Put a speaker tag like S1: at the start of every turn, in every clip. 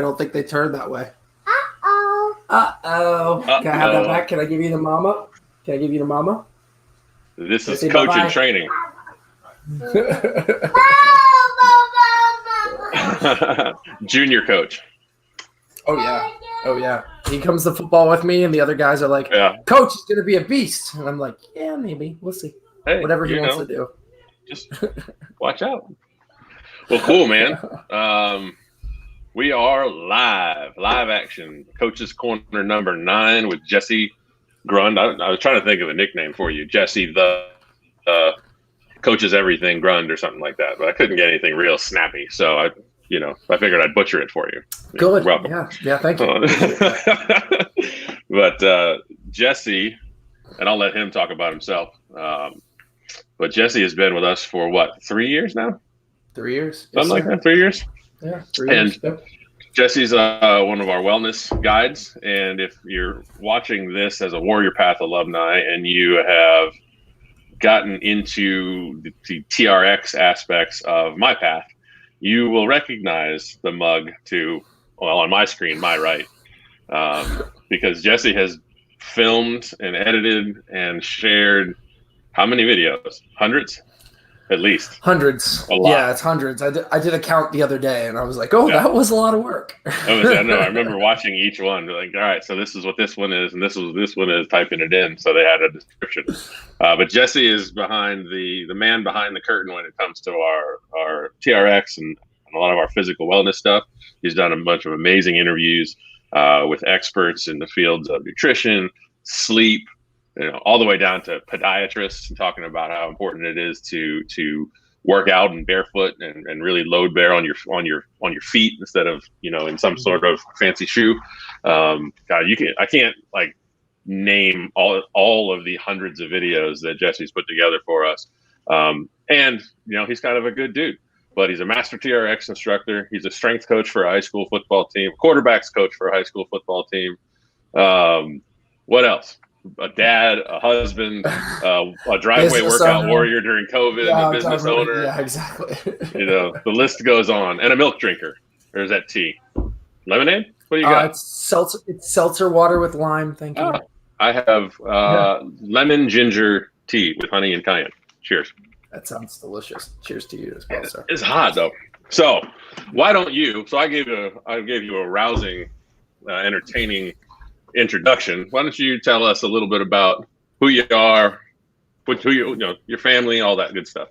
S1: don't think they turn that way.
S2: Uh-oh.
S1: Uh-oh. Can I have that back? Can I give you the mama? Can I give you the mama?
S3: This is coach in training. Junior coach.
S1: Oh, yeah. He comes to football with me, and the other guys are like, Coach is going to be a beast. And I'm like, yeah, maybe. We'll see.
S3: Hey,
S1: whatever he wants to do.
S3: Just watch out. Well, cool, man. We are live action. Coach's Corner number 9 with Jesse Grund. I was trying to think of a nickname for you. Jesse the Coaches Everything Grund or something like that, but I couldn't get anything real snappy. So I figured I'd butcher it for you.
S1: Good.
S3: Welcome.
S1: Yeah, thank you.
S3: But Jesse, and I'll let him talk about himself. But Jesse has been with us for what, 3 years now?
S1: 3 years.
S3: Something like that, 3 years?
S1: Yeah, 3 years.
S3: And Jesse's one of our wellness guides. And if you're watching this as a Warrior Path alumni and you have gotten into the TRX aspects of my path, you will recognize the mug on my screen, my right, because Jesse has filmed and edited and shared how many videos? Hundreds? At least.
S1: Hundreds.
S3: A lot.
S1: Yeah, it's hundreds. I did a count the other day, and I was like, that was a lot of work.
S3: I know. I remember watching each one. Like, all right, so this is what this one is, and this is what this one is, typing it in. So they had a description. But Jesse is behind the man behind the curtain when it comes to our TRX and a lot of our physical wellness stuff. He's done a bunch of amazing interviews with experts in the fields of nutrition, sleep, all the way down to podiatrists, and talking about how important it is to work out and barefoot and really load bear on your feet instead of in some sort of fancy shoe. God, I can't like name all of the hundreds of videos that Jesse's put together for us. And he's kind of a good dude, but he's a master TRX instructor. He's a strength coach for a high school football team, quarterbacks coach for a high school football team. What else? A dad, a husband, a driveway workout warrior during COVID, a business owner.
S1: Yeah, exactly.
S3: The list goes on. And a milk drinker. Or is that tea? Lemonade? What do you got?
S1: It's seltzer water with lime. Thank you.
S3: I have lemon ginger tea with honey and cayenne. Cheers.
S1: That sounds delicious. Cheers to you as well, sir.
S3: It's hot though. So why don't you? So I gave you a rousing, entertaining introduction. Why don't you tell us a little bit about who you are, your family, all that good stuff?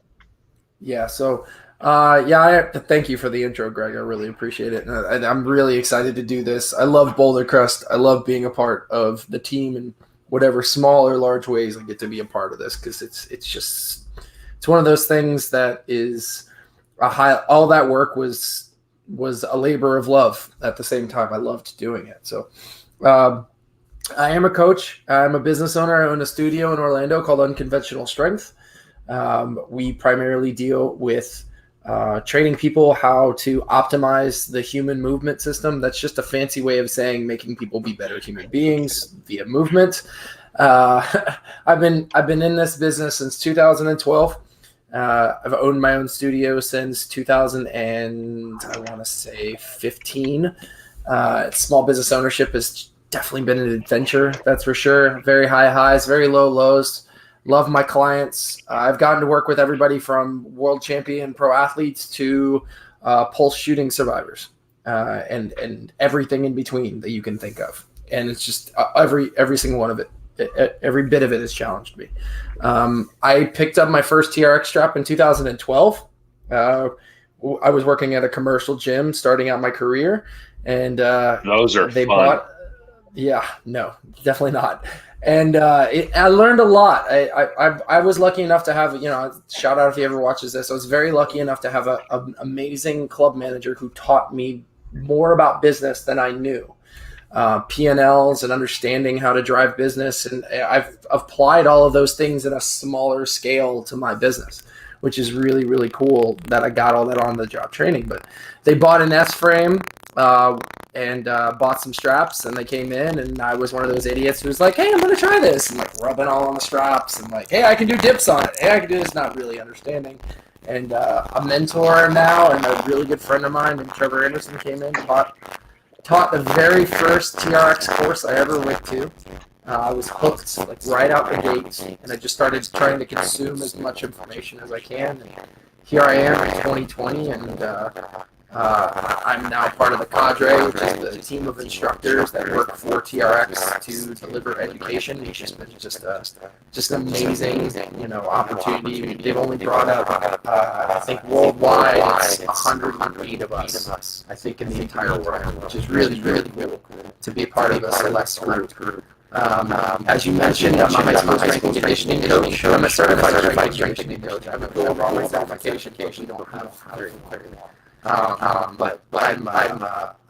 S1: Yeah. So, I have to thank you for the intro, Greg. I really appreciate it, and I'm really excited to do this. I love Boulder Crest. I love being a part of the team in whatever small or large ways I get to be a part of this, because it's one of those things that is all that work was a labor of love at the same time. I loved doing it. So. I am a coach. I'm a business owner. I own a studio in Orlando called Unconventional Strength. We primarily deal with training people how to optimize the human movement system. That's just a fancy way of saying making people be better human beings via movement. I've been in this business since 2012. I've owned my own studio since 2015. Small business ownership has definitely been an adventure, that's for sure. Very high highs, very low lows. Love my clients. I've gotten to work with everybody from world champion pro athletes to pulse shooting survivors, and everything in between that you can think of. And it's just every single one of it, every bit of it has challenged me. I picked up my first TRX strap in 2012. I was working at a commercial gym starting out my career, and
S3: those are fun.
S1: No, definitely not. And I learned a lot. I was lucky enough to have, shout out if he ever watches this. I was very lucky enough to have an amazing club manager who taught me more about business than I knew. P&Ls and understanding how to drive business. And I've applied all of those things at a smaller scale to my business, which is really, really cool that I got all that on the job training. But they bought an S-frame and bought some straps, and they came in, and I was one of those idiots who was like, hey, I'm going to try this, and like rubbing all on the straps and like, hey, I can do dips on it. Hey, I can do this, not really understanding. And a mentor now and a really good friend of mine named Trevor Anderson came in, bought taught the very first TRX course I ever went to. I was hooked like right out the gate, and I just started trying to consume as much information as I can. And here I am in 2020, and I'm now part of the cadre, which is the team of instructors that work for TRX to deliver education. It's just been just an amazing, opportunity. They've only brought up, I think worldwide, 108 of us, I think, in the entire world, which is really, really cool to be a part of the select group. As you mentioned, I'm a high school conditioning coach. I'm a certified strength conditioning coach. I haven't pulled all my certification coach. You don't have but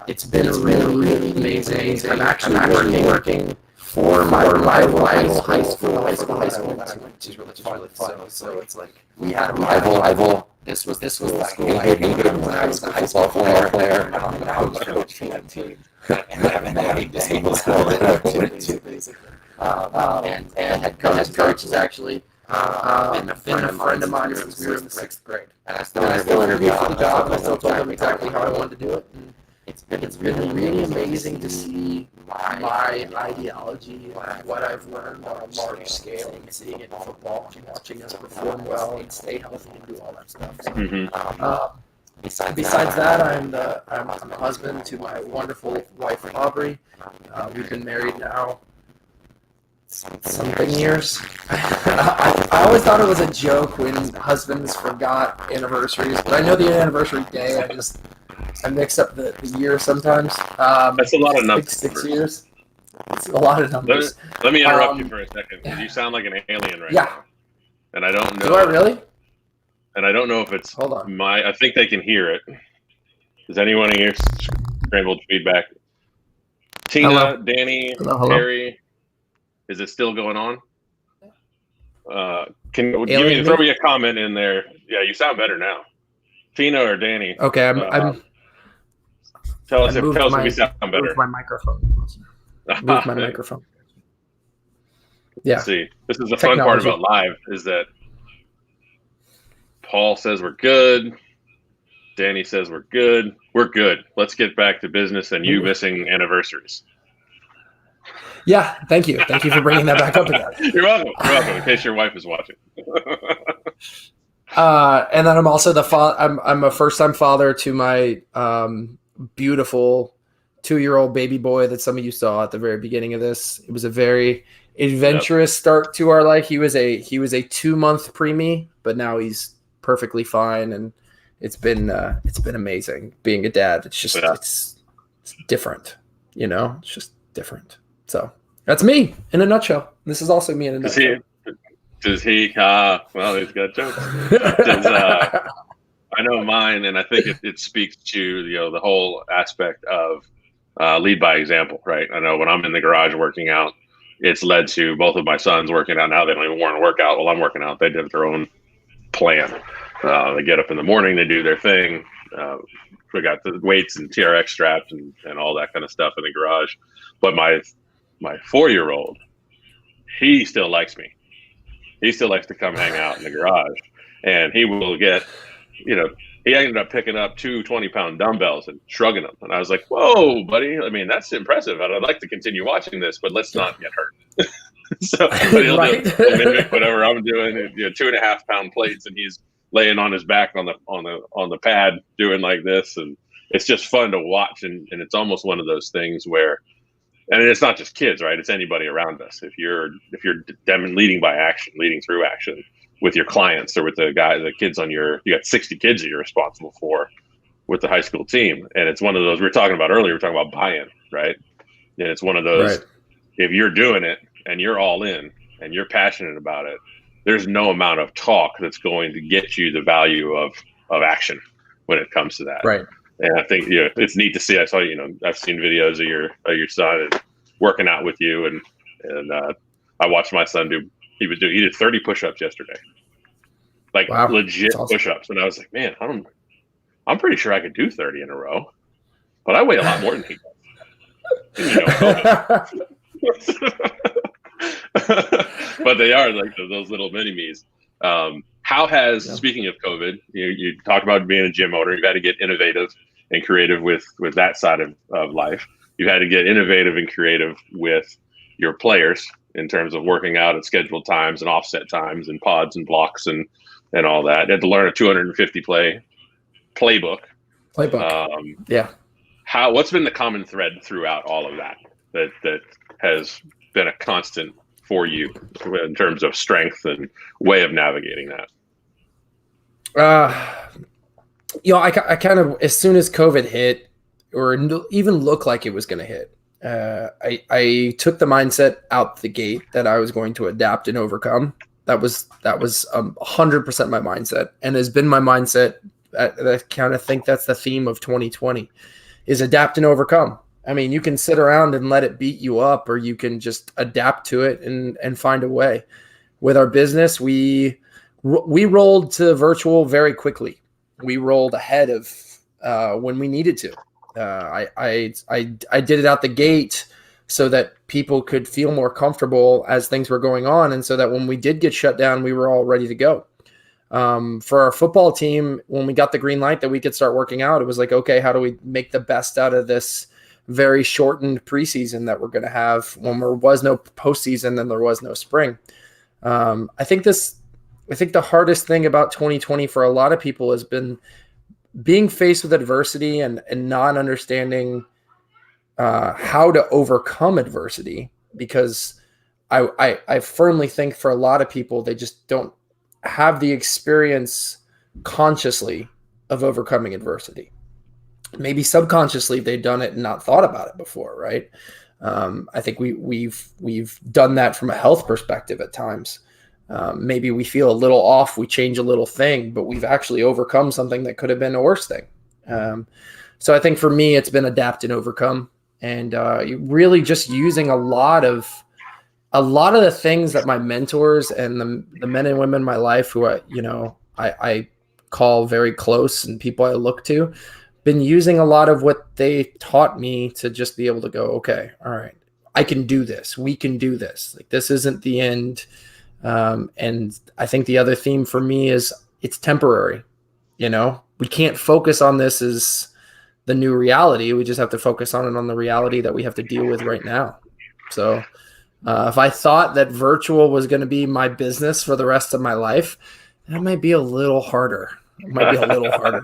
S1: it's been really, really amazing. I'm actually working for my rival high school, which is really fun. So it's like we had a rival. This was the school I hated when I was a high school player. Now I'm coaching that team. And I'm having the same school that I went to, basically. And the head coach is actually been a friend of mine since we were in the 6th grade. And I still interviewed for the job, and I still told him exactly how I wanted to do it. And it's been really amazing to see my ideology and what I've learned on a large scale and seeing it in football and watching us perform well and stay healthy and do all that stuff. So, besides that, I'm a husband to my wonderful wife, Aubrey. We've been married now something years. I always thought it was a joke when husbands forgot anniversaries, but I know the anniversary day. I mix up the year sometimes.
S3: That's a lot of numbers.
S1: 6 years. It's a lot of numbers.
S3: Let me interrupt you for a second, because you sound like an alien right now. And I don't know.
S1: Do I really?
S3: And I don't know if it's I think they can hear it. Does anyone hear scrambled feedback? Tina, hello. Danny, hello. Terry, is it still going on? Throw me a comment in there? Yeah, you sound better now. Tina or Danny?
S1: Okay, I'm
S3: tell us if we sound better.
S1: Move my microphone. Move my microphone. Yeah.
S3: Let's see, this is the fun part about live is that Paul says we're good. Danny says we're good. We're good. Let's get back to business and you missing anniversaries.
S1: Yeah, thank you. Thank you for bringing that back up again.
S3: You're welcome. You're welcome. In case your wife is watching.
S1: And then I'm also I'm a first-time father to my beautiful 2-year-old baby boy that some of you saw at the very beginning of this. It was a very adventurous start to our life. He was a 2-month preemie, but now he's perfectly fine, and it's been amazing being a dad. It's just it's different, It's just different. So that's me in a nutshell. This is also me in a nutshell.
S3: Does he? Well, he's got jokes. I know mine, and I think it speaks to the whole aspect of lead by example, right? I know when I'm in the garage working out, it's led to both of my sons working out. Now they don't even want to work out while I'm working out. They did their own plan. They get up in the morning, they do their thing. We got the weights and TRX straps and all that kind of stuff in the garage. But my 4-year-old, he still likes me. He still likes to come hang out in the garage, and he will get, he ended up picking up 2 20-pound dumbbells and shrugging them. And I was like, whoa, buddy. I mean, that's impressive. I'd like to continue watching this, but let's not get hurt. So he'll mimic whatever I'm doing, 2.5-pound plates, and he's laying on his back on the pad doing like this. And it's just fun to watch. And it's almost one of those things where, and it's not just kids, right? It's anybody around us. If you're leading by action, leading through action with your clients or with the kids you got 60 kids that you're responsible for with the high school team. And it's one of those we were talking about earlier. We were talking about buy-in, right? And it's one of those, if you're doing it and you're all in and you're passionate about it, there's no amount of talk that's going to get you the value of action when it comes to that.
S1: Right.
S3: And I think it's neat to see. I saw I've seen videos of your son and working out with you, and I watched my son he did 30 push-ups yesterday, like legit push-ups, and I was like, man, I'm pretty sure I could do 30 in a row, but I weigh a lot more than he does. But they are like those little mini-me's. How has, speaking of COVID, you talk about being a gym owner, you've had to get innovative and creative with that side of life. You had to get innovative and creative with your players in terms of working out at scheduled times and offset times and pods and blocks and all that. You had to learn a 250 play playbook.
S1: Yeah.
S3: What's been the common thread throughout all of that has been a constant for you in terms of strength and way of navigating that?
S1: I kind of, as soon as COVID hit, or even looked like it was going to hit, I took the mindset out the gate that I was going to adapt and overcome. That was 100% my mindset, and has been my mindset. I kind of think that's the theme of 2020 is adapt and overcome. I mean, you can sit around and let it beat you up, or you can just adapt to it and find a way. With our business, we rolled to virtual very quickly. We rolled ahead of when we needed to. I did it out the gate so that people could feel more comfortable as things were going on, and so that when we did get shut down, we were all ready to go. For our football team, when we got the green light that we could start working out, it was like, okay, how do we make the best out of this very shortened preseason that we're going to have when there was no postseason and there was no spring? I think the hardest thing about 2020 for a lot of people has been being faced with adversity and not understanding how to overcome adversity, because I firmly think for a lot of people, they just don't have the experience consciously of overcoming adversity. Maybe subconsciously they've done it and not thought about it before, right? I think we've done that from a health perspective at times. Maybe we feel a little off, we change a little thing, but we've actually overcome something that could have been a worse thing. So I think for me, it's been adapt and overcome, and really just using a lot of the things that my mentors and the men and women in my life who I call very close and people I look to, been using a lot of what they taught me to just be able to go, okay, all right, I can do this. We can do this. Like, this isn't the end. And I think the other theme for me is it's temporary. We can't focus on this as the new reality. We just have to focus on the reality that we have to deal with right now. So if I thought that virtual was going to be my business for the rest of my life, that might be a little harder. It might be a little harder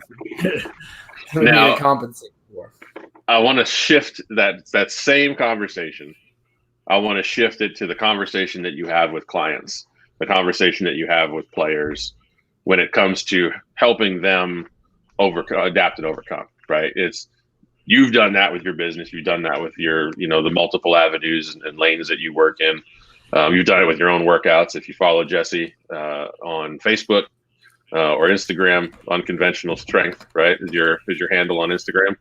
S1: for me to compensate for.
S3: I want to shift that same conversation. I want to shift it to the conversation that you have with clients, the conversation that you have with players when it comes to helping them adapt and overcome, right? You've done that with your business. You've done that with your, the multiple avenues and lanes that you work in. You've done it with your own workouts. If you follow Jesse on Facebook or Instagram, Unconventional Strength, right, is your handle on Instagram.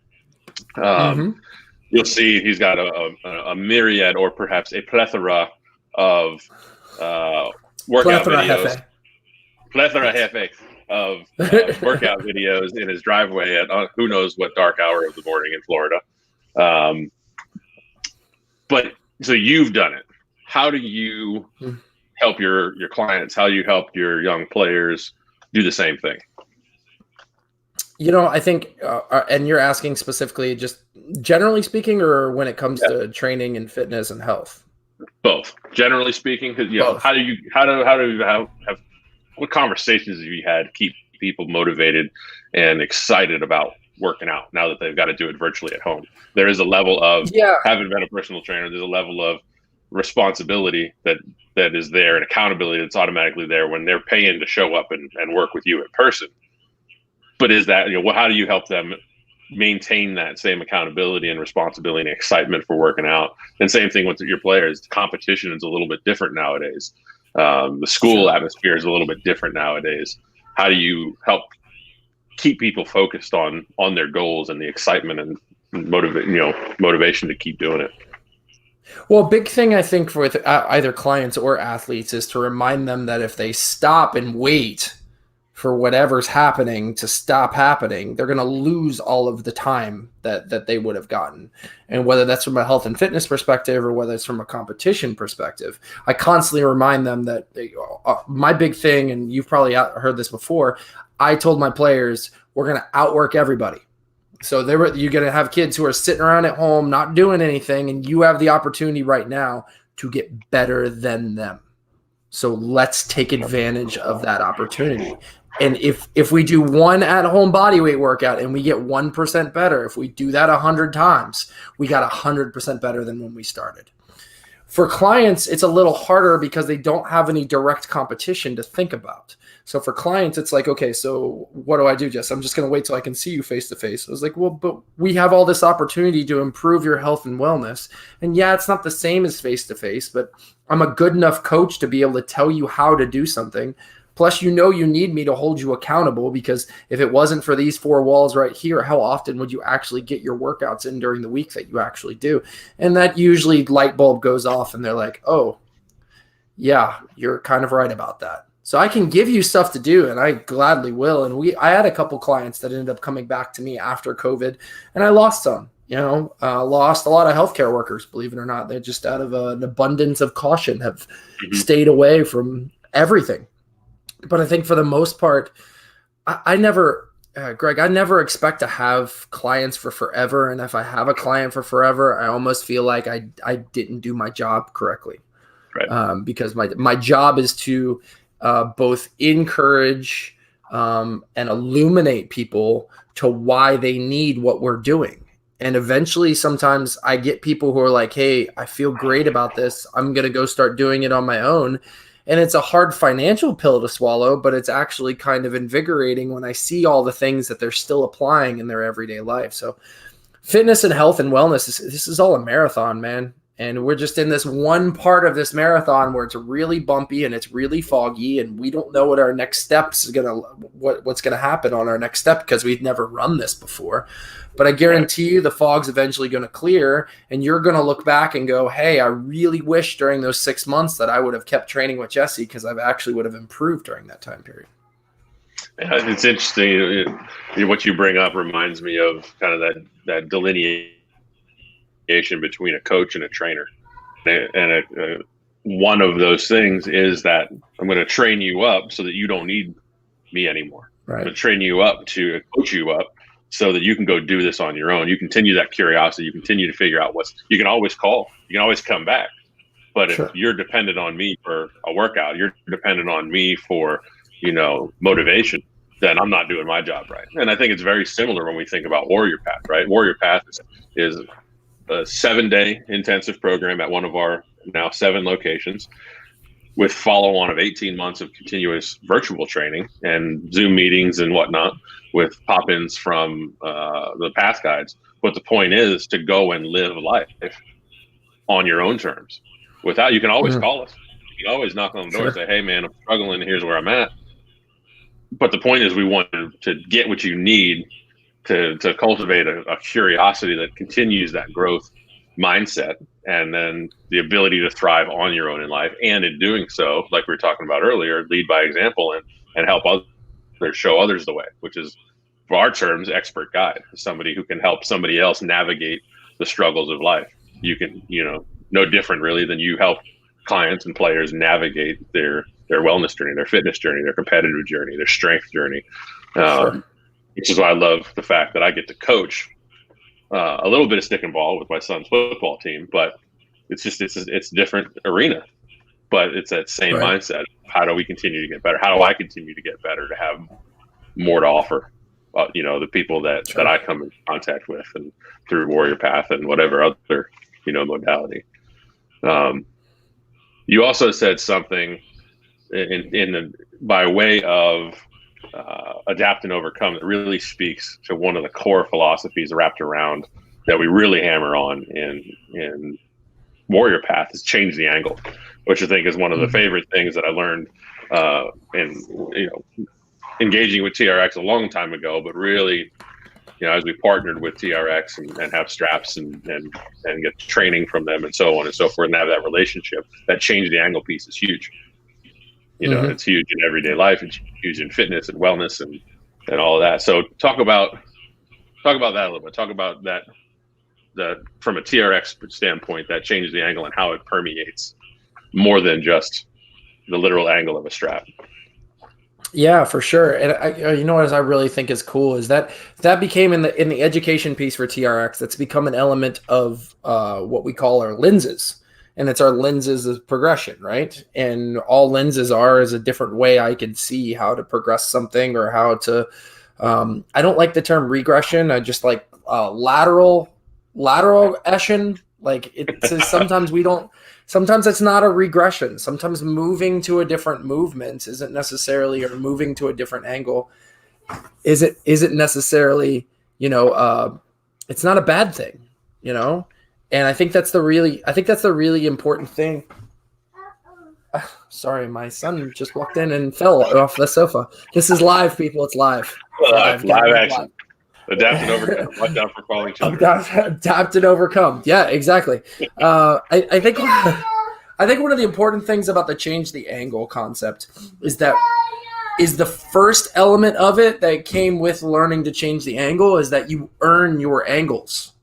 S3: You'll see he's got a myriad, or perhaps a plethora of workout videos. Plethora hefe of workout videos in his driveway at who knows what dark hour of the morning in Florida. But so you've done it. How do you help your clients? How do you help your young players do the same thing?
S1: I think, and you're asking specifically just generally speaking, or when it comes to training and fitness and health?
S3: Both. Generally speaking, because how do you have what conversations have you had to keep people motivated and excited about working out now that they've got to do it virtually at home? There is a level of having been a personal trainer. There's a level of responsibility that is there, and accountability that's automatically there when they're paying to show up and work with you in person. But is that, how do you help them maintain that same accountability and responsibility and excitement for working out? And same thing with your players. The competition is a little bit different nowadays. The school atmosphere is a little bit different nowadays. How do you help keep people focused on their goals and the excitement and motivation to keep doing it?
S1: Well, a big thing I think with either clients or athletes is to remind them that if they stop and wait for whatever's happening to stop happening, they're going to lose all of the time that they would have gotten. And whether that's from a health and fitness perspective or whether it's from a competition perspective, I constantly remind them that my big thing, and you've probably heard this before, I told my players, we're going to outwork everybody. So you're going to have kids who are sitting around at home, not doing anything, and you have the opportunity right now to get better than them. So let's take advantage of that opportunity. And if we do one at-home bodyweight workout and we get 1% better, if we do that 100 times, we got 100% better than when we started. For clients, it's a little harder because they don't have any direct competition to think about. So for clients, it's like, okay, so what do I do, Jess? I'm just going to wait till I can see you face to face. I was like, well, but we have all this opportunity to improve your health and wellness. And yeah, it's not the same as face to face, but I'm a good enough coach to be able to tell you how to do something. Plus, you need me to hold you accountable, because if it wasn't for these four walls right here, how often would you actually get your workouts in during the week that you actually do? And that usually light bulb goes off and they're like, oh, yeah, you're kind of right about that. So I can give you stuff to do, and I gladly will. And I had a couple clients that ended up coming back to me after COVID, and I lost some. Lost a lot of healthcare workers, believe it or not. They just, out of an abundance of caution, have stayed away from everything. But I think for the most part, I never, Greg, I never expect to have clients for forever. And if I have a client for forever, I almost feel like I didn't do my job correctly. Right. Because my job is to both encourage and illuminate people to why they need what we're doing. And eventually, sometimes I get people who are like, hey, I feel great about this. I'm going to go start doing it on my own. And it's a hard financial pill to swallow, but it's actually kind of invigorating when I see all the things that they're still applying in their everyday life. So fitness and health and wellness, this is all a marathon, man. And we're just in this one part of this marathon where it's really bumpy and it's really foggy, and we don't know what our next steps is what's gonna happen on our next step, because we've never run this before. But I guarantee you the fog's eventually going to clear, and you're going to look back and go, hey, I really wish during those 6 months that I would have kept training with Jesse, because I actually would have improved during that time period.
S3: Yeah, it's interesting. What you bring up reminds me of kind of that delineation between a coach and a trainer. And one of those things is that I'm going to train you up so that you don't need me anymore. Right. I'm going to train you up to coach you up so that you can go do this on your own. You continue that curiosity. You continue to figure out you can always call. You can always come back. But if you're dependent on me for a workout, you're dependent on me for, motivation, then I'm not doing my job right. And I think it's very similar when we think about Warrior Path, right? Warrior Path is a 7-day intensive program at one of our now 7 locations, with follow-on of 18 months of continuous virtual training and Zoom meetings and whatnot, with pop-ins from the path guides. But the point is to go and live life on your own terms. You can always call us. You can always knock on the door and say, hey, man, I'm struggling. Here's where I'm at. But the point is we want to get what you need to cultivate a curiosity that continues that growth mindset, and then the ability to thrive on your own in life. And in doing so, like we were talking about earlier, lead by example and help others, show others the way, which is, for our terms, expert guide, somebody who can help somebody else navigate the struggles of life. You can, no different really than you help clients and players navigate their wellness journey, their fitness journey, their competitive journey, their strength journey. Which is why I love the fact that I get to coach a little bit of stick and ball with my son's football team, but it's a different arena, but it's that same mindset. How do we continue to get better? How do I continue to get better to have more to offer? The people that I come in contact with, and through Warrior Path and whatever other, modality. You also said something by way of adapt and overcome that really speaks to one of the core philosophies wrapped around that we really hammer on in Warrior Path, is change the angle, which I think is one of the favorite things that I learned in engaging with TRX a long time ago, but really, as we partnered with TRX and have straps and get training from them and so on and so forth, and have that relationship, that change the angle piece is huge. It's huge in everyday life. It's huge in fitness and wellness and all of that. So talk about that a little bit. Talk about that from a TRX standpoint, that changes the angle and how it permeates more than just the literal angle of a strap.
S1: Yeah, for sure. And you know what I really think is cool is that became in the education piece for TRX. That's become an element of what we call our lenses, and it's our lenses of progression, right? And all lenses are is a different way I can see how to progress something or how to. I don't like the term regression. I just like lateral ession. Like it says sometimes we don't. Sometimes it's not a regression. Sometimes moving to a different movement isn't necessarily, or moving to a different angle isn't necessarily, it's not a bad thing, you know. And I think that's the really important thing. Sorry, my son just walked in and fell off the sofa. This is live, people. It's live. It's live.
S3: Live action. Adapt and overcome. Watch out for falling children.
S1: Adapt and overcome. Yeah, exactly. I think I think one of the important things about the change the angle concept is that is the first element of it that came with learning to change the angle is that you earn your angles,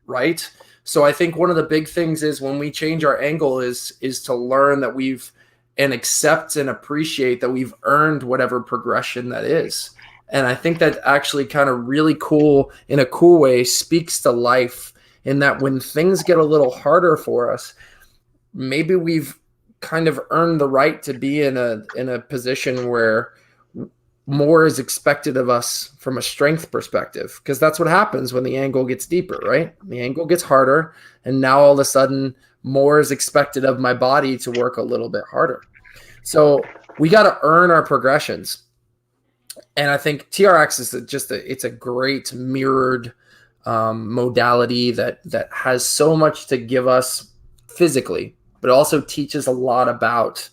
S1: right? So I think one of the big things is when we change our angle is to learn that we've and accept and appreciate that we've earned whatever progression that is. And I think that actually kind of really cool, in a cool way, speaks to life in that when things get a little harder for us, maybe we've kind of earned the right to be in a position where more is expected of us from a strength perspective, because that's what happens when the angle gets deeper, right? The angle gets harder, and now all of a sudden more is expected of my body to work a little bit harder. So we got to earn our progressions. And I think TRX is it's a great mirrored modality that has so much to give us physically, but also teaches a lot about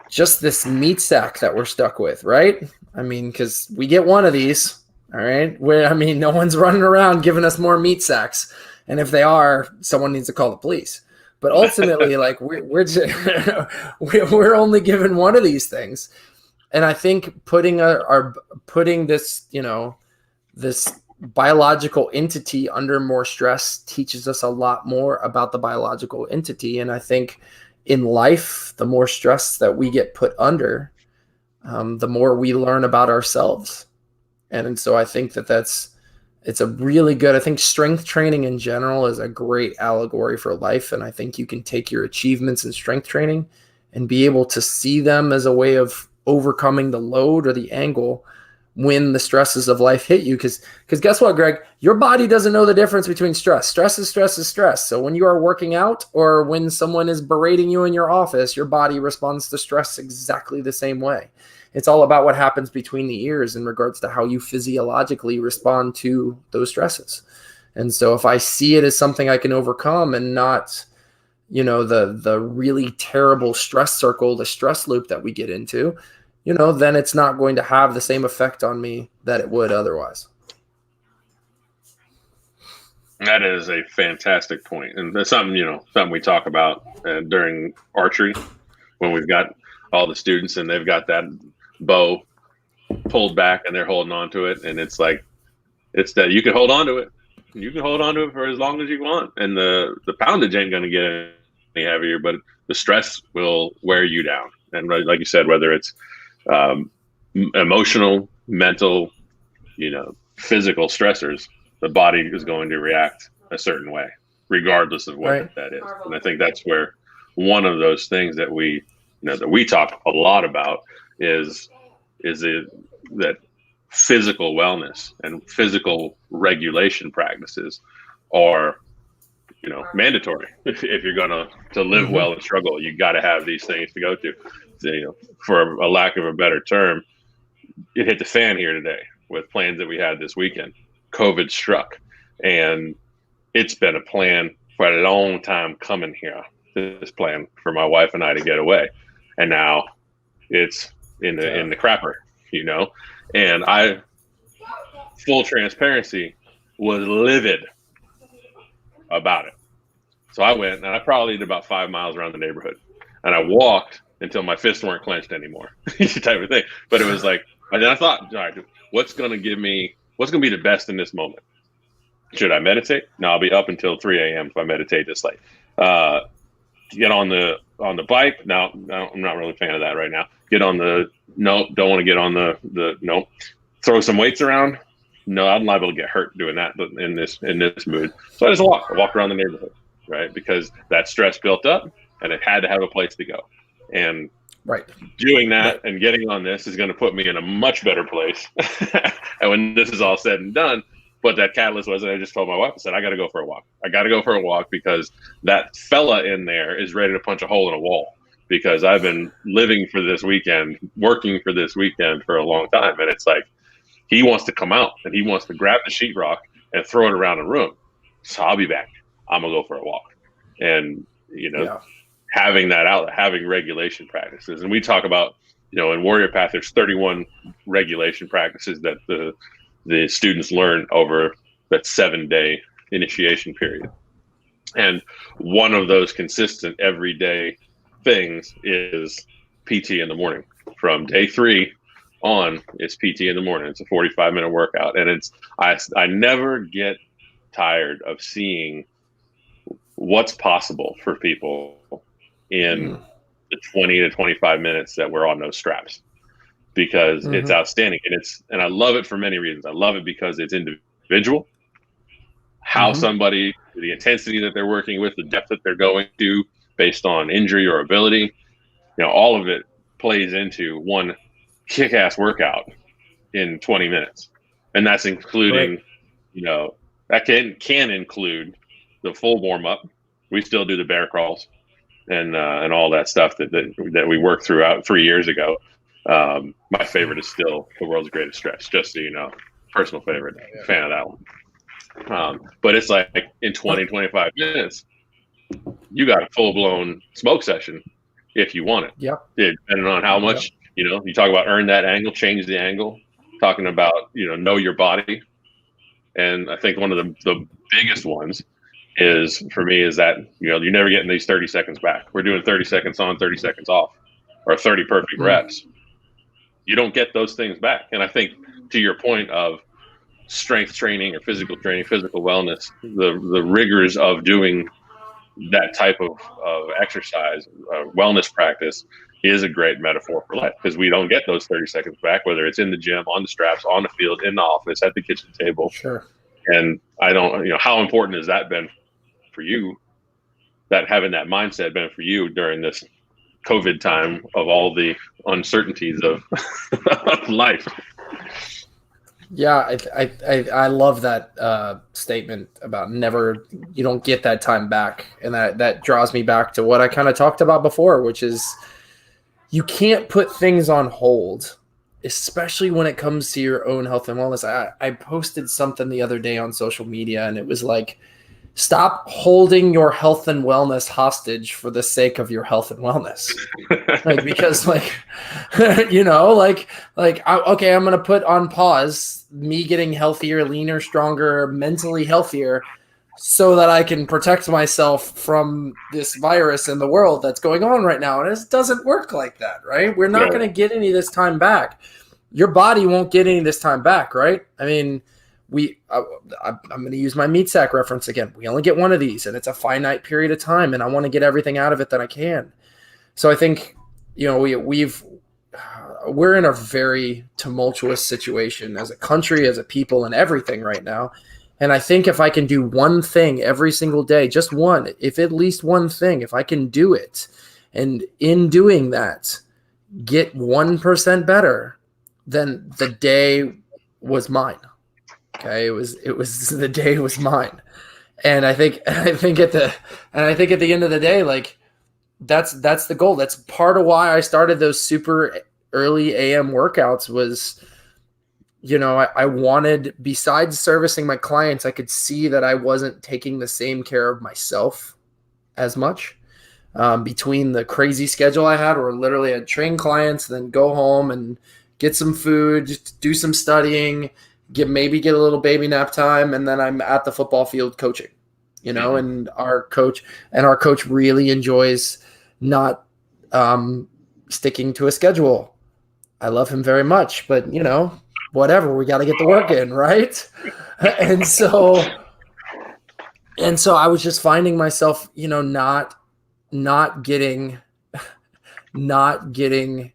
S1: just this meat sack that we're stuck with, right? I mean, because we get one of these, all right? No one's running around giving us more meat sacks. And if they are, someone needs to call the police. But ultimately, like we're only given one of these things. And I think putting this, this biological entity under more stress teaches us a lot more about the biological entity. And I think in life, the more stress that we get put under, the more we learn about ourselves. And so I think it's a really good, I think strength training in general is a great allegory for life. And I think you can take your achievements in strength training and be able to see them as a way of overcoming the load or the angle when the stresses of life hit you. Because guess what, Greg? Your body doesn't know the difference between stress. Stress is stress is stress. So when you are working out or when someone is berating you in your office, your body responds to stress exactly the same way. It's all about what happens between the ears in regards to how you physiologically respond to those stresses. And so if I see it as something I can overcome and not, the really terrible stress circle, the stress loop that we get into, then it's not going to have the same effect on me that it would otherwise.
S3: That is a fantastic point. And that's something we talk about during archery when we've got all the students and they've got that bow pulled back and they're holding on to it. And it's that you can hold on to it. You can hold on to it for as long as you want. And the poundage ain't going to get any heavier, but the stress will wear you down. And like you said, whether it's emotional, mental, physical stressors, the body is going to react a certain way, regardless of what that is. And I think that's where one of those things that we talk a lot about is that physical wellness and physical regulation practices are mandatory. If you're going to live well and struggle, you got to have these things to go to. So, for a lack of a better term, it hit the fan here today with plans that we had this weekend. COVID struck, and it's been a plan for a long time coming here. This plan for my wife and I to get away, and now it's in the crapper, And I, full transparency, was livid about it. So I went and I probably did about 5 miles around the neighborhood, and I walked until my fists weren't clenched anymore, type of thing. But it was like, and then I thought, all right, what's going to be the best in this moment? Should I meditate? No, I'll be up until 3 a.m. if I meditate this late. Get on the on the bike. No, I'm not really a fan of that right now. Get on the nope. Don't want to get on the nope. Throw some weights around. No, I'm liable to get hurt doing that in this mood. So I just walk around the neighborhood, right? Because that stress built up, and it had to have a place to go. And
S1: right,
S3: doing that and getting on this is going to put me in a much better place. And when this is all said and done, but that catalyst was, I just told my wife, I said, I got to go for a walk. I got to go for a walk because that fella in there is ready to punch a hole in a wall. Because I've been living for this weekend, working for this weekend for a long time, and it's like, he wants to come out and he wants to grab the sheetrock and throw it around the room. So I'll be back. I'm going to go for a walk. And, having that out, having regulation practices. And we talk about, in Warrior Path, there's 31 regulation practices that the students learn over that 7-day initiation period. And one of those consistent everyday things is PT in the morning. From day 3 on, it's PT in the morning. It's a 45-minute workout, and I never get tired of seeing what's possible for people in the 20 to 25 minutes that we're on those straps, because it's outstanding, and I love it for many reasons. I love it because it's individual, how somebody, the intensity that they're working with, the depth that they're going to based on injury or ability, all of it plays into one kick-ass workout in 20 minutes. And that's including, that can include the full warm-up. We still do the bear crawls and all that stuff that we worked throughout 3 years ago. My favorite is still the world's greatest stretch, just so you know, personal favorite, fan of that one. But it's like in 20, 25 minutes, you got a full-blown smoke session if you want it.
S1: Yep.
S3: Depending on how much, you talk about earn that angle, change the angle, talking about, know your body. And I think one of the biggest ones is, for me, is that, you're never getting these 30 seconds back. We're doing 30 seconds on, 30 seconds off, or 30 perfect reps. You don't get those things back. And I think, to your point of strength training or physical training, physical wellness, the rigors of doing that type of exercise, wellness practice, is a great metaphor for life, because we don't get those 30 seconds back, whether it's in the gym, on the straps, on the field, in the office, at the kitchen table.
S1: Sure.
S3: And I don't, how important has that been for you, that having that mindset been for you during this COVID time of all the uncertainties of life?
S1: Yeah, I love that statement about you don't get that time back. And that draws me back to what I kind of talked about before, which is you can't put things on hold, especially when it comes to your own health and wellness. I posted something the other day on social media, and it was like, stop holding your health and wellness hostage for the sake of your health and wellness. Because I'm going to put on pause me getting healthier, leaner, stronger, mentally healthier, so that I can protect myself from this virus in the world that's going on right now. And it doesn't work like that, right? We're not going to get any of this time back. Your body won't get any of this time back, right? I mean, I'm going to use my meat sack reference again. We only get one of these, and it's a finite period of time, and I want to get everything out of it that I can. So I think, we're in a very tumultuous situation as a country, as a people, and everything right now. And I think if I can do one thing every single day, just one, if at least one thing, if I can do it, and in doing that, get 1% better, then the day was mine. Okay, it was the day was mine. And I think at the end of the day, like, that's the goal. That's part of why I started those super early AM workouts was, I wanted, besides servicing my clients, I could see that I wasn't taking the same care of myself as much. Between the crazy schedule I had, where literally I'd train clients, then go home and get some food, just do some studying, maybe get a little baby nap time, and then I'm at the football field coaching, and our coach really enjoys not sticking to a schedule. I love him very much, but whatever, we got to get the work in, right? And so I was just finding myself, not getting not getting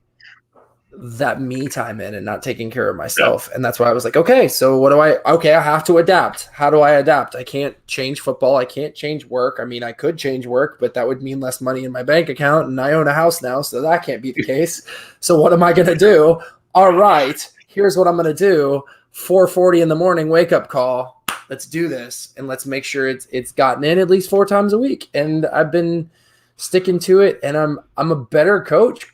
S1: that me time in and not taking care of myself. And that's why I was like, okay, so I have to adapt. How do I adapt? I can't change football. I can't change work. I mean, I could change work, but that would mean less money in my bank account. And I own a house now, so that can't be the case. So what am I going to do? All right, here's what I'm going to do. 4:40 in the morning, wake up call. Let's do this. And let's make sure it's gotten in at least 4 times a week. And I've been sticking to it. And I'm a better coach,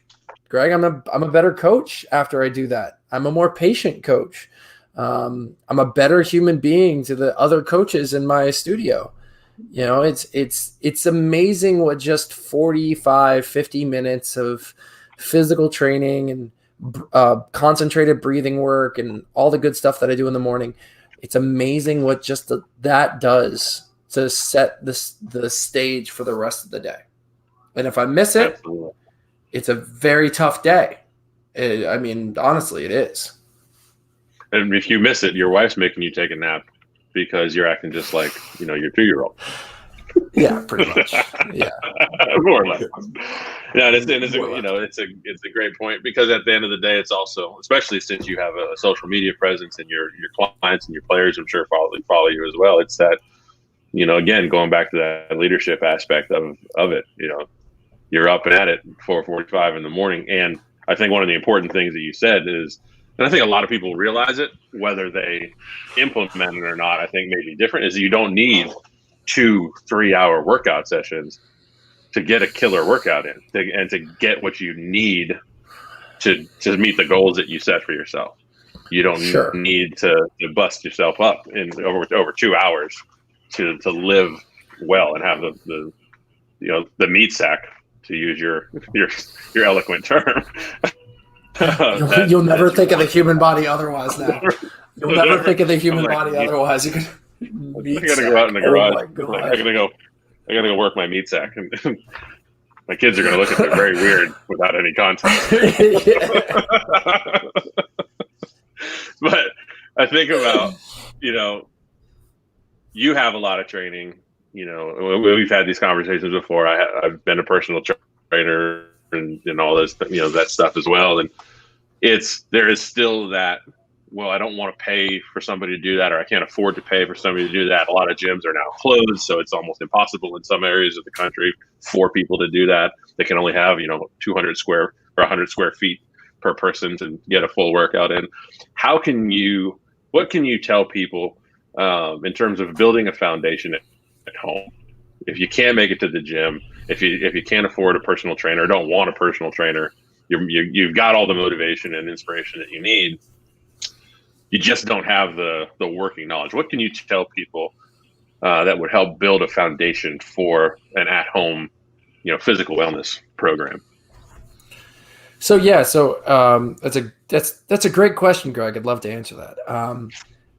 S1: Greg. I'm a better coach after I do that. I'm a more patient coach. I'm a better human being to the other coaches in my studio. You know, it's amazing what just 45, 50 minutes of physical training and concentrated breathing work and all the good stuff that I do in the morning. It's amazing what just that does to set the stage for the rest of the day. And if I miss it, absolutely, it's a very tough day. I mean, honestly, it is.
S3: And if you miss it, your wife's making you take a nap because you're acting just like, your 2-year-old.
S1: Yeah, pretty much. Yeah,
S3: more or less. Yeah, it's a great point, because at the end of the day, it's also, especially since you have a social media presence and your clients and your players, I'm sure follow you as well. It's that, again, going back to that leadership aspect of it. You're up and at it 4:45 in the morning, and I think one of the important things that you said is, and I think a lot of people realize it, whether they implement it or not, I think maybe different, is you don't need 2-3 hour workout sessions to get a killer workout in, and to get what you need to meet the goals that you set for yourself. You don't need to bust yourself up in over 2 hours to live well and have the meat sack, to use your eloquent term.
S1: You'll never think of the human body otherwise now. You'll never think of the human body otherwise. You could.
S3: I gotta go out in the garage. I gotta go work my meat sack, and my kids are gonna look at me very weird without any context. But I think about, you have a lot of training. We've had these conversations before. I've been a personal trainer and all this, that stuff as well. And there is still that, well, I don't want to pay for somebody to do that, or I can't afford to pay for somebody to do that. A lot of gyms are now closed, so it's almost impossible in some areas of the country for people to do that. They can only have, 200 square or 100 square feet per person to get a full workout in. What can you tell people in terms of building a foundation at home? If you can't make it to the gym, if you can't afford a personal trainer, or don't want a personal trainer, you've got all the motivation and inspiration that you need. You just don't have the working knowledge. What can you tell people that would help build a foundation for an at-home, physical wellness program?
S1: So that's a great question, Greg. I'd love to answer that.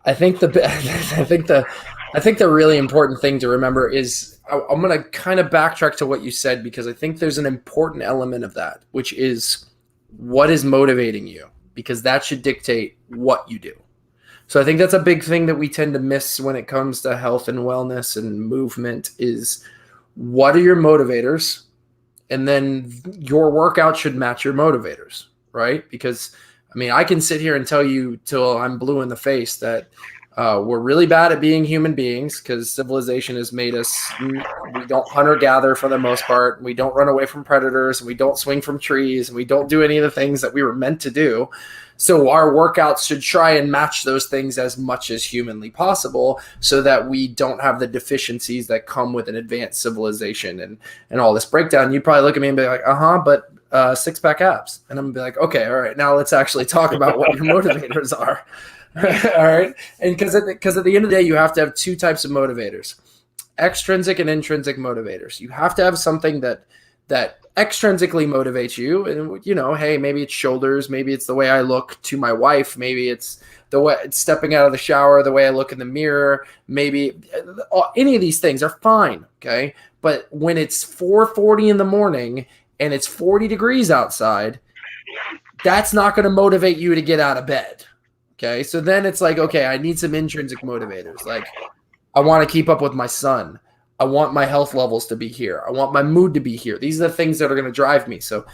S1: I think the really important thing to remember is, I'm going to kind of backtrack to what you said, because I think there's an important element of that, which is what is motivating you, because that should dictate what you do. So I think that's a big thing that we tend to miss when it comes to health and wellness and movement, is what are your motivators? And then your workout should match your motivators, right? Because, I can sit here and tell you till I'm blue in the face that we're really bad at being human beings, because civilization has made us, we don't hunt or gather for the most part. We don't run away from predators, and we don't swing from trees, and we don't do any of the things that we were meant to do. So our workouts should try and match those things as much as humanly possible, so that we don't have the deficiencies that come with an advanced civilization and all this breakdown. You'd probably look at me and be like, but 6-pack abs. And I'm going to be like, okay, all right, now let's actually talk about what your motivators are. All right. And because at the end of the day, you have to have 2 types of motivators, extrinsic and intrinsic motivators. You have to have something that extrinsically motivates you. And, hey, maybe it's shoulders. Maybe it's the way I look to my wife. Maybe it's the way it's stepping out of the shower, the way I look in the mirror. Maybe any of these things are fine. Okay. But when it's 4:40 in the morning and it's 40 degrees outside, that's not going to motivate you to get out of bed. Okay, so then it's like, okay, I need some intrinsic motivators. Like, I want to keep up with my son. I want my health levels to be here. I want my mood to be here. These are the things that are going to drive me. So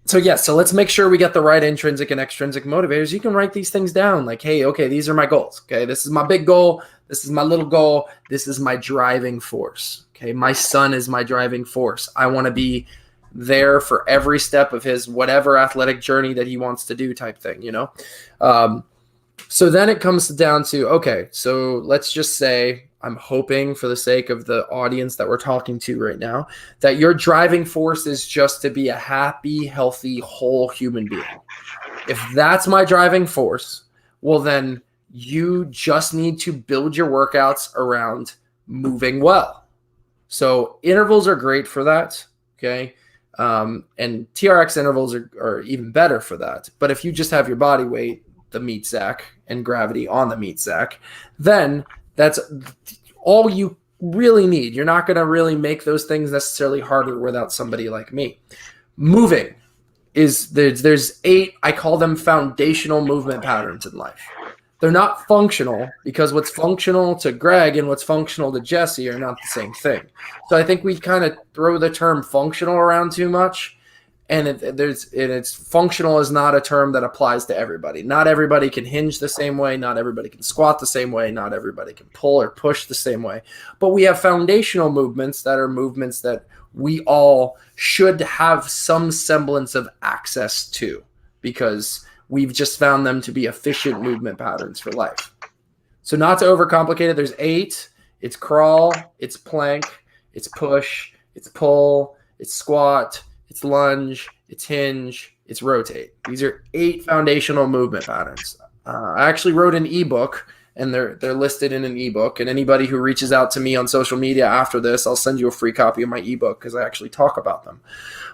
S1: So let's make sure we get the right intrinsic and extrinsic motivators. You can write these things down like, hey, okay, these are my goals. Okay, this is my big goal. This is my little goal. This is my driving force. Okay, my son is my driving force. I want to be there for every step of his whatever athletic journey that he wants to do type thing, So then it comes down to, okay, so let's just say, I'm hoping for the sake of the audience that we're talking to right now, that your driving force is just to be a happy, healthy, whole human being. If that's my driving force, well, then you just need to build your workouts around moving well. So intervals are great for that, okay? And TRX intervals are even better for that. But if you just have your body weight, the meat sack, and gravity on the meat sack, then that's all you really need. You're not going to really make those things necessarily harder without somebody like me. Moving is there's 8, I call them foundational movement patterns in life. They're not functional because what's functional to Greg and what's functional to Jesse are not the same thing. So I think we kind of throw the term functional around too much. And it's functional is not a term that applies to everybody. Not everybody can hinge the same way. Not everybody can squat the same way. Not everybody can pull or push the same way. But we have foundational movements that are movements that we all should have some semblance of access to because we've just found them to be efficient movement patterns for life. So not to overcomplicate it, there's 8. It's crawl, it's plank, it's push, it's pull, it's squat, it's lunge, it's hinge, it's rotate. These are 8 foundational movement patterns. I actually wrote an ebook, and they're listed in an ebook. And anybody who reaches out to me on social media after this, I'll send you a free copy of my ebook because I actually talk about them.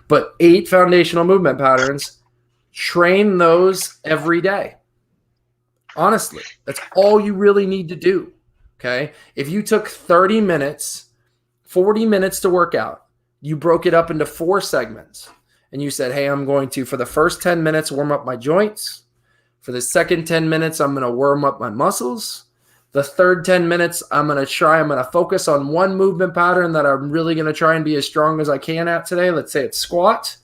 S1: But 8 foundational movement patterns, train those every day. Honestly, that's all you really need to do. Okay? If you took 30 minutes, 40 minutes to work out, you broke it up into 4 segments and you said, hey, I'm going to, for the first 10 minutes, warm up my joints. For the second 10 minutes, I'm going to warm up my muscles. The third 10 minutes, I'm going to focus on one movement pattern that I'm really going to try and be as strong as I can at today. Let's say it's squat.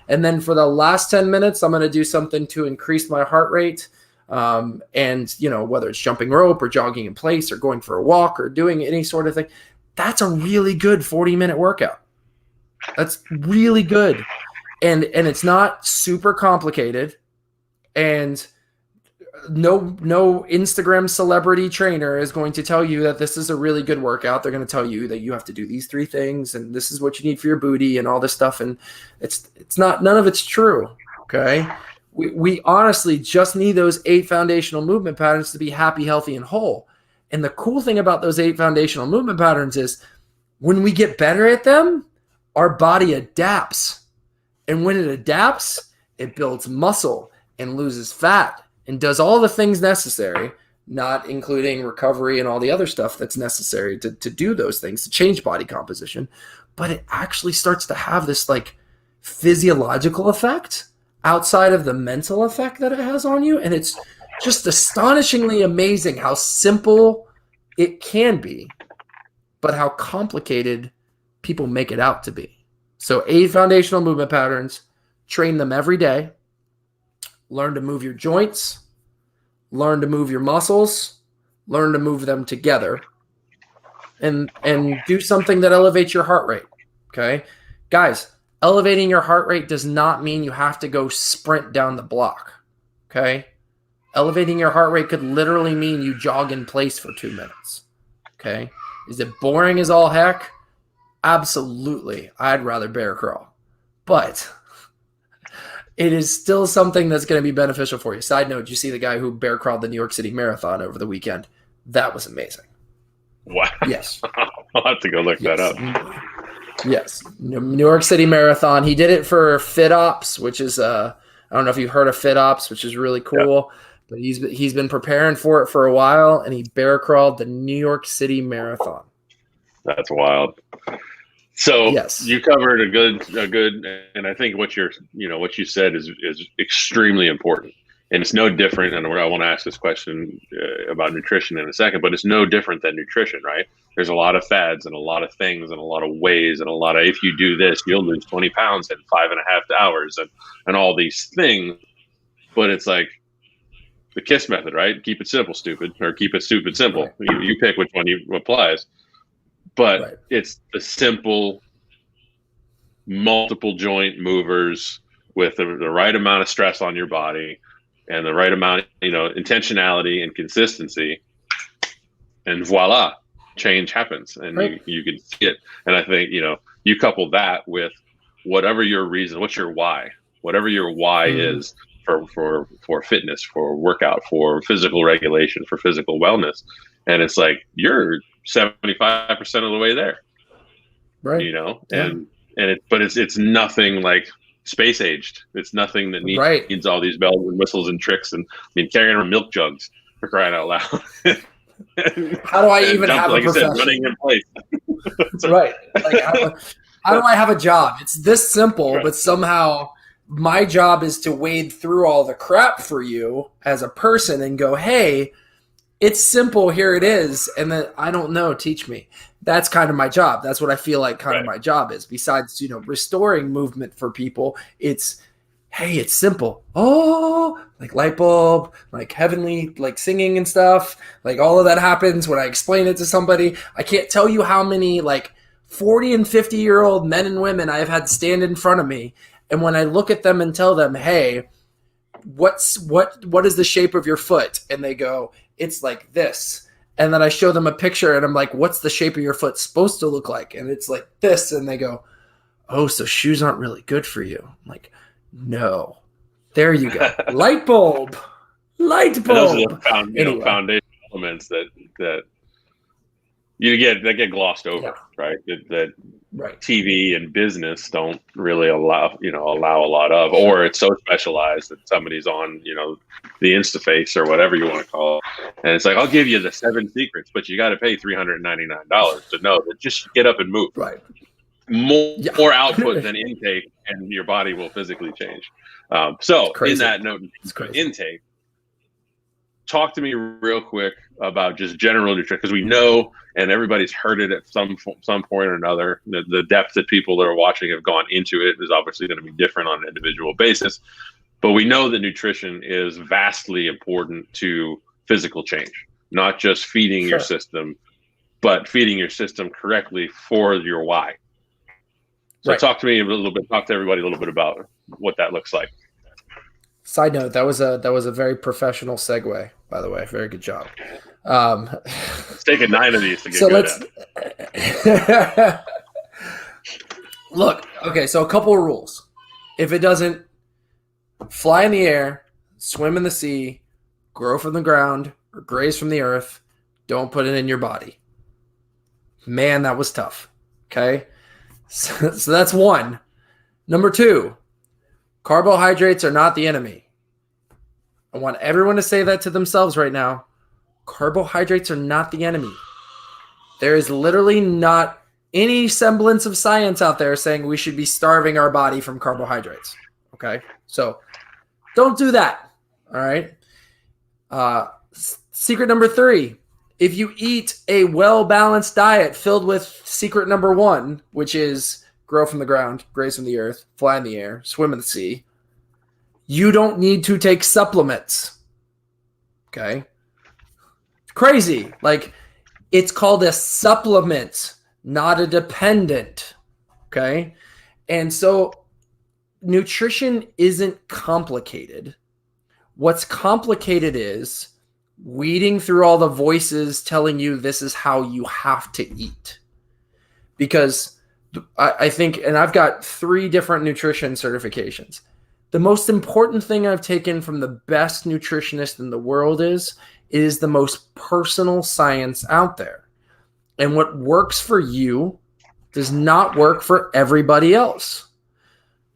S1: And then for the last 10 minutes, I'm going to do something to increase my heart rate. And, whether it's jumping rope or jogging in place or going for a walk or doing any sort of thing, that's a really good 40-minute workout. That's really good. And it's not super complicated. And no Instagram celebrity trainer is going to tell you that this is a really good workout. They're going to tell you that you have to do these 3 things and this is what you need for your booty and all this stuff. And it's not, none of it's true. Okay. We honestly just need those 8 foundational movement patterns to be happy, healthy, and whole. And the cool thing about those 8 foundational movement patterns is when we get better at them, our body adapts. And when it adapts, it builds muscle and loses fat and does all the things necessary, not including recovery and all the other stuff that's necessary to do those things, to change body composition. But it actually starts to have this like physiological effect outside of the mental effect that it has on you. And it's just astonishingly amazing how simple it can be, but how complicated people make it out to be. So 8 foundational movement patterns, train them every day. Learn to move your joints, learn to move your muscles, learn to move them together, and do something that elevates your heart rate. Okay? Guys, elevating your heart rate does not mean you have to go sprint down the block. Okay? Elevating your heart rate could literally mean you jog in place for 2 minutes. Okay? Is it boring as all heck? Absolutely. I'd rather bear crawl. But it is still something that's going to be beneficial for you. Side note, did you see the guy who bear crawled the New York City Marathon over the weekend? That was amazing.
S3: Wow.
S1: Yes.
S3: I'll have to go look that up.
S1: Yes. New York City Marathon. He did it for FitOps, which is, I don't know if you've heard of FitOps, which is really cool. Yep. But he's been preparing for it for a while, and he bear crawled the New York City Marathon.
S3: That's wild. So
S1: yes.
S3: You covered a good, and I think what you said is extremely important. And it's no different. And I want to ask this question about nutrition in a second, but it's no different than nutrition, right? There's a lot of fads and a lot of things and a lot of ways and a lot of, if you do this, you'll lose 20 pounds in 5.5 hours and all these things. But it's like the KISS method, right? Keep it simple, stupid, or keep it stupid, simple. Right. You pick which one applies. But right. It's the simple, multiple joint movers with the right amount of stress on your body and the right amount, intentionality and consistency, and voila, change happens, and right. you can see it. And I think you couple that with whatever your reason, what's your why, whatever your why is for fitness, for workout, for physical regulation, for physical wellness, and it's like you're 75% of the way there,
S1: right?
S3: But it's nothing like space aged. It's nothing that needs all these bells and whistles and tricks. And carrying around milk jugs, for crying out loud.
S1: How do I even have a profession?
S3: Running in place.
S1: Right. Like, how do I have a job? It's this simple, right. But somehow my job is to wade through all the crap for you as a person and go, hey, it's simple. Here it is. And then I don't know. Teach me. That's kind of my job. That's what I feel like kind of my job is. Besides, restoring movement for people, it's, hey, it's simple. Oh, like light bulb, like heavenly, like singing and stuff. Like all of that happens when I explain it to somebody. I can't tell you how many like 40 and 50-year-old men and women I've had stand in front of me. And when I look at them and tell them, hey, what is the shape of your foot? And they go, it's like this. And then I show them a picture and I'm like, what's the shape of your foot supposed to look like? And it's like this. And they go, oh, so shoes aren't really good for you. I'm like, no. There you go. Light bulb. Light bulb.
S3: Those are the foundation elements that get glossed over, right? That
S1: right.
S3: TV and business don't really allow a lot of, or it's so specialized that somebody's on, the Instaface or whatever you want to call it. And it's like, I'll give you the 7 secrets, but you got to pay $399 to know that just get up and move.
S1: Right.
S3: More output than intake, and your body will physically change. So in that note, intake, talk to me real quick about just general nutrition, because we know, and everybody's heard it at some point or another, the depth that people that are watching have gone into it is obviously going to be different on an individual basis. But we know that nutrition is vastly important to physical change, not just feeding your system, but feeding your system correctly for your why. So talk to me a little bit, talk to everybody a little bit about what that looks like.
S1: Side note, that was a very professional segue, by the way. Very good job.
S3: It's taken 9 of these to get good at.
S1: Look, okay, so a couple of rules. If it doesn't fly in the air, swim in the sea, grow from the ground, or graze from the earth, don't put it in your body. Man, that was tough. Okay? So that's one. Number 2, carbohydrates are not the enemy. I want everyone to say that to themselves right now. Carbohydrates are not the enemy. There is literally not any semblance of science out there saying we should be starving our body from carbohydrates. Okay? So don't do that. All right? Secret number 3. If you eat a well-balanced diet filled with secret number 1, which is grow from the ground, graze from the earth, fly in the air, swim in the sea, you don't need to take supplements. Okay? Crazy. Like, it's called a supplement, not a dependent. Okay? And so nutrition isn't complicated. What's complicated is weeding through all the voices telling you this is how you have to eat. Because I think, and I've got 3 different nutrition certifications. The most important thing I've taken from the best nutritionist in the world is the most personal science out there. And what works for you does not work for everybody else.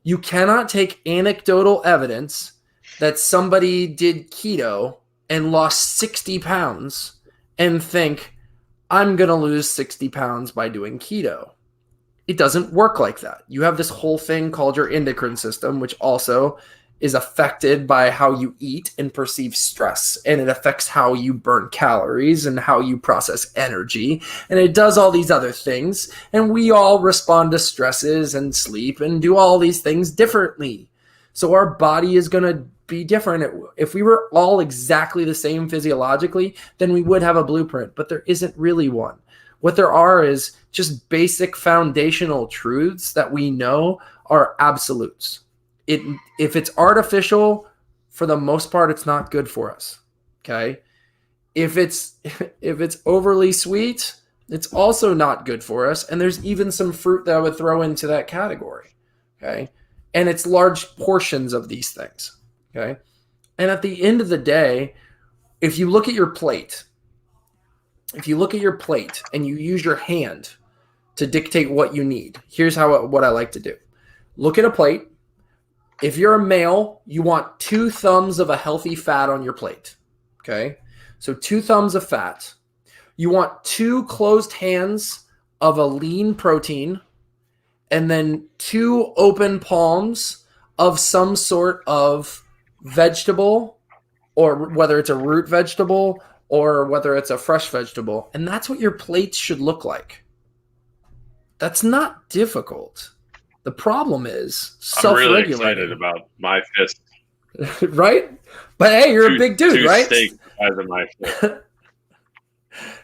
S1: You cannot take anecdotal evidence that somebody did keto and lost 60 pounds and think, I'm going to lose 60 pounds by doing keto. It doesn't work like that. You have this whole thing called your endocrine system, which also is affected by how you eat and perceive stress, and it affects how you burn calories and how you process energy, and it does all these other things, and we all respond to stresses and sleep and do all these things differently. So our body is going to be different. If we were all exactly the same physiologically, then we would have a blueprint, but there isn't really one. What there are is just basic foundational truths that we know are absolutes. If it's artificial, for the most part, it's not good for us. Okay. If it's overly sweet, it's also not good for us. And there's even some fruit that I would throw into that category. Okay. And it's large portions of these things. Okay. And at the end of the day, if you look at your plate, and you use your hand to dictate what you need, here's what I like to do. Look at a plate. If you're a male, you want 2 thumbs of a healthy fat on your plate. Okay. So 2 thumbs of fat. You want 2 closed hands of a lean protein, and then 2 open palms of some sort of vegetable, or whether it's a root vegetable or whether it's a fresh vegetable. And that's what your plates should look like. That's not difficult. The problem is self-regulating.
S3: I'm really excited about my fist.
S1: Right? But hey, you're a big dude, right?
S3: Steak the size of my fist.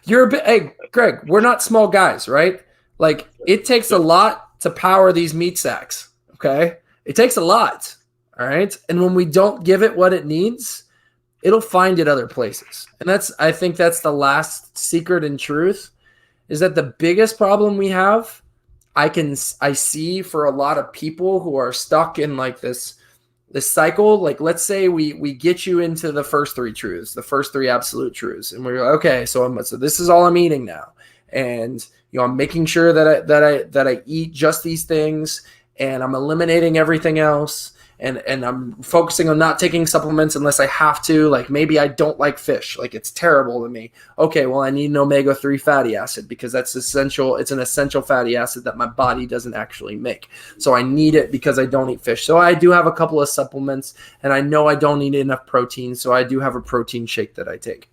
S1: Hey, Greg, we're not small guys, right? Like, it takes a lot to power these meat sacks, okay? It takes a lot, all right? And when we don't give it what it needs, it'll find it other places. And I think that's the last secret and truth, is that the biggest problem we have, I see for a lot of people who are stuck in like this cycle. Like, let's say we get you into the first 3 truths, the first 3 absolute truths, and we're like, okay, so this is all I'm eating now, and I'm making sure that I eat just these things, and I'm eliminating everything else, and I'm focusing on not taking supplements unless I have to. Like, maybe I don't like fish, like it's terrible to me. Okay, well, I need an omega-3 fatty acid because that's essential. It's an essential fatty acid that my body doesn't actually make. So I need it because I don't eat fish. So I do have a couple of supplements, and I know I don't need enough protein, so I do have a protein shake that I take.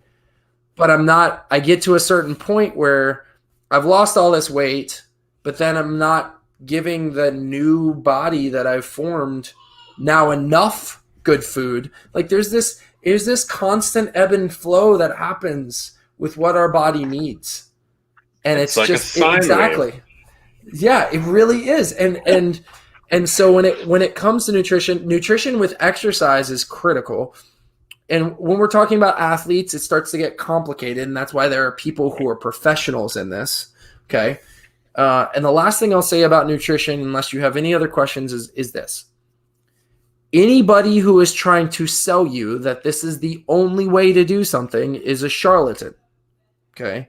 S1: But I get to a certain point where I've lost all this weight, but then I'm not giving the new body that I've formed now enough good food. Like, there's this constant ebb and flow that happens with what our body needs, and it's
S3: like
S1: just
S3: a sine
S1: exactly
S3: wave.
S1: Yeah, it really is. And so when it comes to nutrition with exercise is critical. And when we're talking about athletes, it starts to get complicated, and that's why there are people who are professionals in this. Okay. And the last thing I'll say about nutrition, unless you have any other questions, is this. Anybody who is trying to sell you that this is the only way to do something is a charlatan. Okay.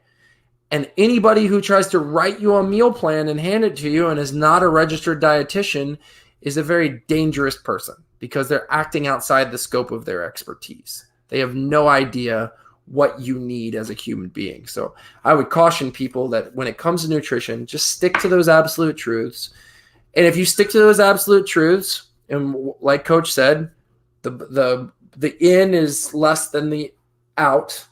S1: And anybody who tries to write you a meal plan and hand it to you and is not a registered dietitian is a very dangerous person, because they're acting outside the scope of their expertise. They have no idea what you need as a human being. So I would caution people that when it comes to nutrition, just stick to those absolute truths. And if you stick to those absolute truths, and like Coach said, the in is less than the out,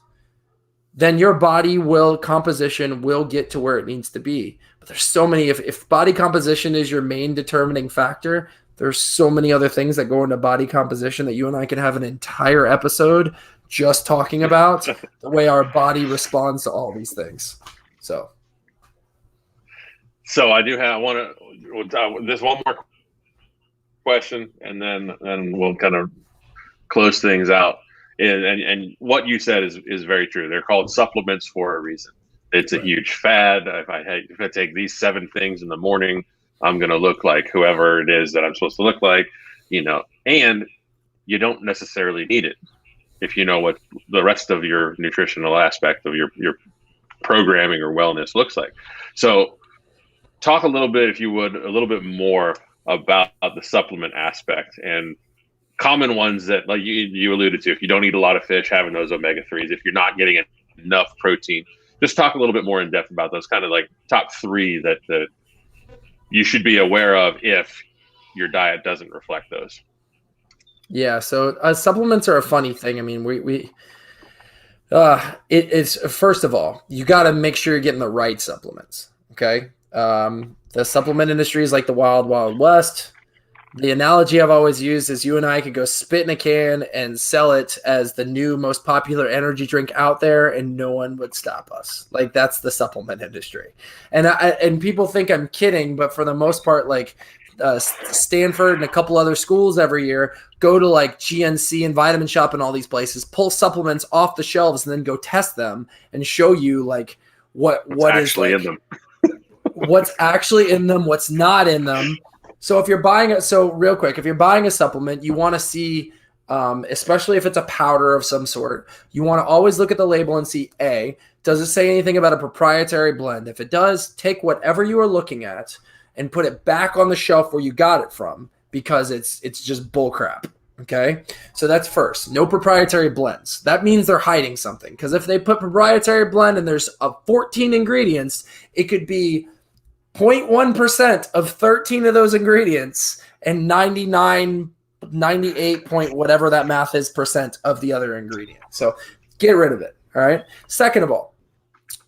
S1: then your body composition will get to where it needs to be. But there's so many, if body composition is your main determining factor, there's so many other things that go into body composition that you and I can have an entire episode just talking about the way our body responds to all these things. So
S3: I want to, there's one more question, and then we'll kind of close things out. And what you said is very true. They're called supplements for a reason. It's a huge fad. If I take these 7 things in the morning, I'm going to look like whoever it is that I'm supposed to look like, and you don't necessarily need it if you know what the rest of your nutritional aspect of your programming or wellness looks like. So talk a little bit, if you would, a little bit more about the supplement aspect and common ones that, like you alluded to. If you don't eat a lot of fish, having those omega-3s, if you're not getting enough protein, just talk a little bit more in depth about those kind of like top 3 that you should be aware of if your diet doesn't reflect those.
S1: Yeah, so supplements are a funny thing. I mean, it's first of all, you got to make sure you're getting the right supplements. Okay, the supplement industry is like the wild, wild west. The analogy I've always used is you and I could go spit in a can and sell it as the new most popular energy drink out there, and no one would stop us. Like that's the supplement industry, and people think I'm kidding, but for the most part, like Stanford and a couple other schools every year go to like GNC and Vitamin Shop and all these places, pull supplements off the shelves, and then go test them and show you like what is like,
S3: in them.
S1: what's actually in them, what's not in them. So if you're buying it, so real quick, if you're buying a supplement, you want to see, especially if it's a powder of some sort, you want to always look at the label and see, A, does it say anything about a proprietary blend? If it does, take whatever you are looking at and put it back on the shelf where you got it from, because it's just bullcrap. Okay, so that's first. No proprietary blends. That means they're hiding something, because if they put proprietary blend and there's 14 ingredients, it could be 0.1% of 13 of those ingredients and 98 point whatever that math is percent of the other ingredient. So get rid of it. All right. Second of all,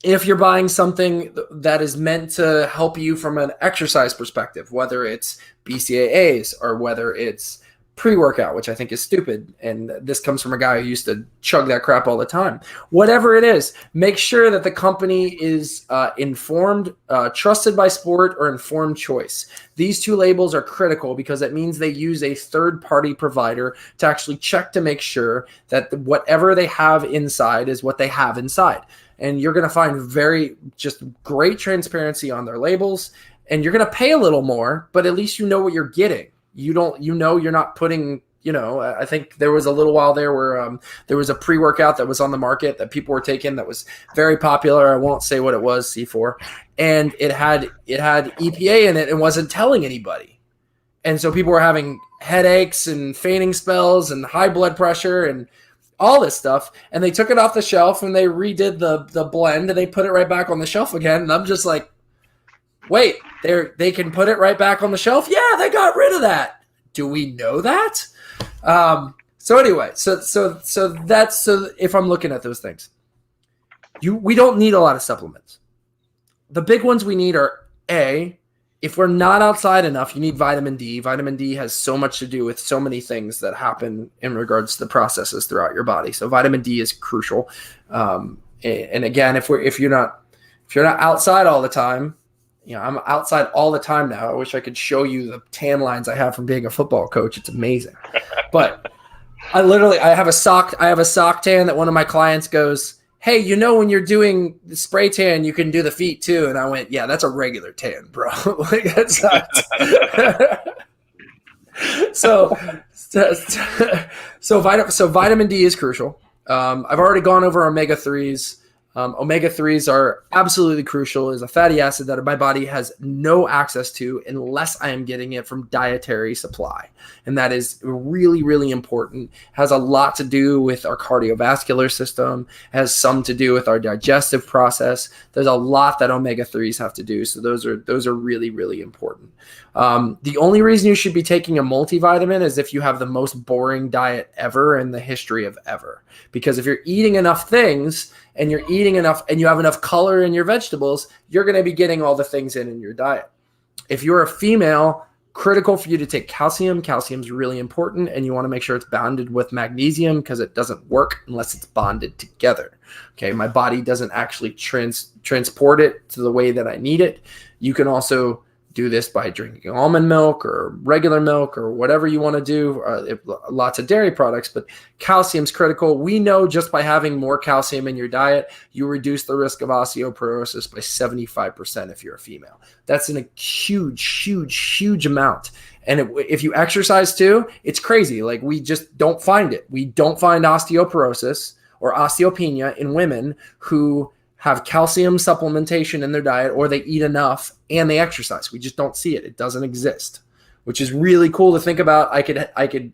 S1: if you're buying something that is meant to help you from an exercise perspective, whether it's BCAAs or whether it's pre-workout, which I think is stupid, and this comes from a guy who used to chug that crap all the time. Whatever it is, make sure that the company is informed, trusted by sport, or informed choice. These two labels are critical because it means they use a third-party provider to actually check to make sure that whatever they have inside is what they have inside. And you're going to find very just great transparency on their labels, and you're going to pay a little more, but at least you know what you're getting. You're not putting, I think there was a little while there where there was a pre-workout that was on the market that people were taking that was very popular. I won't say what it was, C4, and it had EPA in it and wasn't telling anybody. And so people were having headaches and fainting spells and high blood pressure and all this stuff. And they took it off the shelf and they redid the blend and they put it right back on the shelf again. And I'm just like, wait, they can put it right back on the shelf? Yeah, they got rid of that. Do we know that? So anyway, so if I'm looking at those things, we don't need a lot of supplements. The big ones we need are A, if we're not outside enough, you need vitamin D. Vitamin D has so much to do with so many things that happen in regards to the processes throughout your body. So vitamin D is crucial. And again, if you're not outside all the time, I'm outside all the time now. I wish I could show you the tan lines I have from being a football coach. It's amazing. But I have a sock tan that one of my clients goes, hey, when you're doing the spray tan, you can do the feet too. And I went, yeah, that's a regular tan, bro. Like that's not. So vitamin D is crucial. I've already gone over omega-3s. Omega-3s are absolutely crucial. Is a fatty acid that my body has no access to unless I am getting it from dietary supply. And that is really, really important. Has a lot to do with our cardiovascular system, has some to do with our digestive process. There's a lot that omega-3s have to do. So those are really, really important. The only reason you should be taking a multivitamin is if you have the most boring diet ever in the history of ever. Because if you're eating enough things and you're eating enough and you have enough color in your vegetables, you're going to be getting all the things in your diet. If you're a female, critical for you to take calcium. Calcium is really important, and you want to make sure it's bonded with magnesium because it doesn't work unless it's bonded together. Okay, my body doesn't actually transport it to the way that I need it. You can also do this by drinking almond milk or regular milk or whatever you want to do, lots of dairy products, but calcium's critical. We know just by having more calcium in your diet, you reduce the risk of osteoporosis by 75% if you're a female. That's a huge, huge, huge amount. And if you exercise too, it's crazy. Like we just don't find it. We don't find osteoporosis or osteopenia in women who have calcium supplementation in their diet, or they eat enough and they exercise. We just don't see it. It doesn't exist, which is really cool to think about. I could,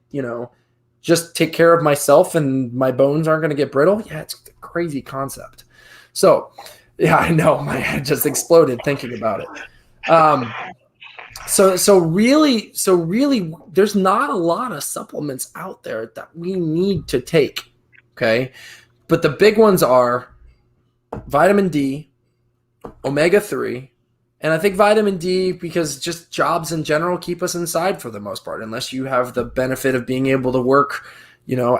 S1: just take care of myself and my bones aren't going to get brittle. Yeah, it's a crazy concept. So, yeah, I know my head just exploded thinking about it. So really, there's not a lot of supplements out there that we need to take. Okay. But the big ones are vitamin D, omega-3, and I think vitamin D, because just jobs in general keep us inside for the most part, unless you have the benefit of being able to work,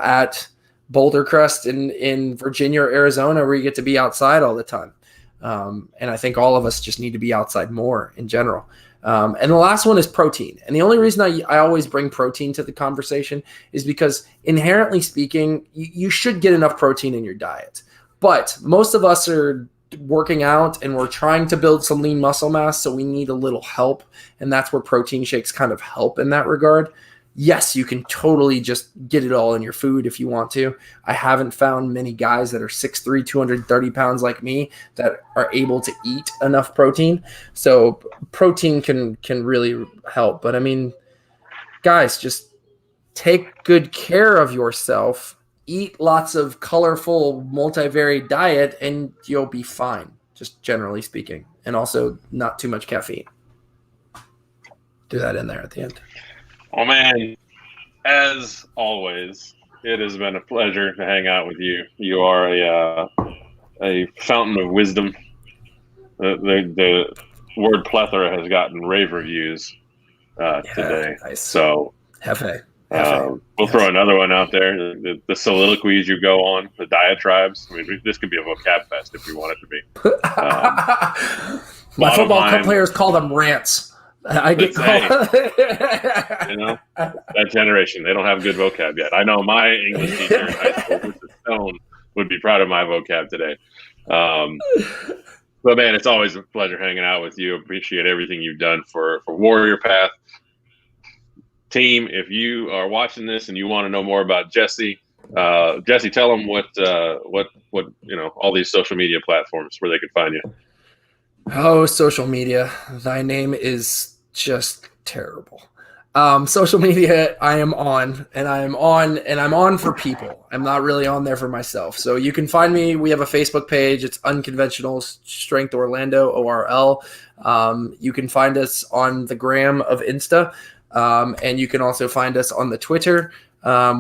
S1: at Boulder Crest in Virginia or Arizona, where you get to be outside all the time. And I think all of us just need to be outside more in general. And the last one is protein. And the only reason I always bring protein to the conversation is because, inherently speaking, you should get enough protein in your diet. But most of us are working out and we're trying to build some lean muscle mass, so we need a little help. And that's where protein shakes kind of help in that regard. Yes, you can totally just get it all in your food if you want to. I haven't found many guys that are 6'3", 230 pounds like me that are able to eat enough protein. So protein can really help. But I mean, guys, just take good care of yourself. Eat lots of colorful, multivariate diet, and you'll be fine, just generally speaking. And also not too much caffeine. Do that in there at the end.
S3: Oh, man, as always, it has been a pleasure to hang out with you. You are a fountain of wisdom. The word plethora has gotten rave reviews today.
S1: Nice.
S3: So
S1: Hefe.
S3: We'll throw another one out there. The soliloquies you go on, the diatribes. I mean, this could be a vocab fest if we want it to be.
S1: My football players call them rants. I get called.
S3: That generation, they don't have good vocab yet. I know my English teacher in high school, Mr. Stone, would be proud of my vocab today. But man, it's always a pleasure hanging out with you. Appreciate everything you've done for Warrior Path. Team, if you are watching this and you want to know more about Jesse, tell them what all these social media platforms where they can find you.
S1: Oh, social media. Thy name is just terrible. Social media, I'm on for people. I'm not really on there for myself. So you can find me. We have a Facebook page. It's Unconventional Strength Orlando, ORL. You can find us on the gram of Insta. And you can also find us on the Twitter.